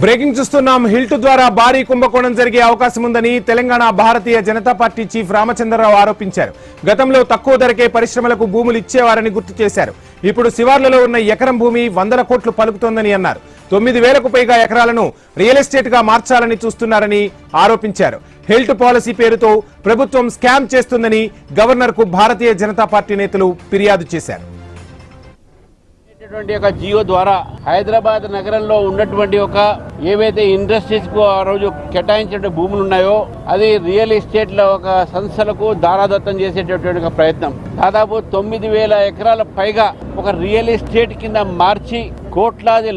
Breaking చూస్తున్నాం. HILT ద్వారా భారీ కుంభకోణం జరిగే అవకాశం ఉందని తెలంగాణ భారతీయ జనతా పార్టీ చీఫ్ రామచంద్రరావు ఆరోపించారు. గతంలో తక్కువ ధరకే పరిశ్రమలకు భూములు ఇచ్చేవారని గుర్తు చేశారు. ఇప్పుడు శివార్లలో ఉన్న ఎకరం భూమి 100 కోట్లు పలుకుతోందని అన్నారు. 9,000కు పైగా ఎకరాలను రియల్ ఎస్టేట్ గా మార్చాలని చూస్తున్నారని ఆరోపించారు. హిల్ట్ పాలసీ పేరుతో ప్రభుత్వం స్కామ్ చేస్తుందని గవర్నర్ కు భారతీయ జనతా పార్టీ నేతలు ఫిర్యాదు చేశారు. జియో ద్వారా హైదరాబాద్ నగరంలో ఉన్నటువంటి ఏవైతే ఇండస్ట్రీస్ కు ఆ రోజు కేటాయించిన భూములు ఉన్నాయో అది రియల్ ఎస్టేట్ లో ఒక సంస్థలకు దారాదత్తం చేసేటటువంటి ప్రయత్నం. దాదాపు 9,000 ఎకరాల పైగా ఒక రియల్ ఎస్టేట్ కింద మార్చి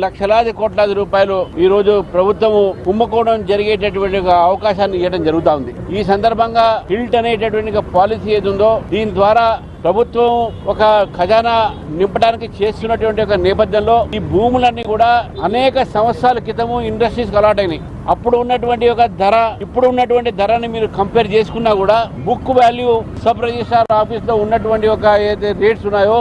లక్షలాది కోట్లాది రూపాయలు ఈ రోజు ప్రభుత్వము కుంభకోణం జరిగేటటువంటి అవకాశాన్ని ఇవ్వడం జరుగుతా ఉంది. ఈ సందర్భంగా హిల్ట్ అనేటటువంటి పాలసీ ఏది ఉందో దీని ద్వారా ప్రభుత్వం ఒక ఖజానా నింపడానికి చేస్తున్నటువంటి నేపథ్యంలో ఈ భూములన్నీ కూడా అనేక సంవత్సరాల క్రితము ఇండస్ట్రీస్ అలాట్ అయినాయి. అప్పుడు ఉన్నటువంటి ధర ఇప్పుడు ఉన్నటువంటి ధరని మీరు కంపేర్ చేసుకున్నా కూడా book value sub registrar office లో ఉన్నటువంటి ఏదైతే రేట్స్ ఉన్నాయో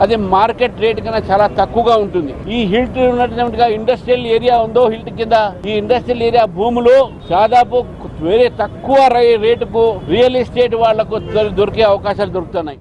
అది మార్కెట్ రేట్ కన్నా చాలా తక్కువగా ఉంటుంది. ఈ హిల్ట్ ఉన్నటువంటి ఇండస్ట్రియల్ ఏరియా ఉందో హిల్ట్ కింద ఈ ఇండస్ట్రియల్ ఏరియా భూములు దాదాపు వేరే తక్కువ రేటుకు రియల్ ఎస్టేట్ వాళ్లకు దొరికే అవకాశాలు దొరుకుతున్నాయి.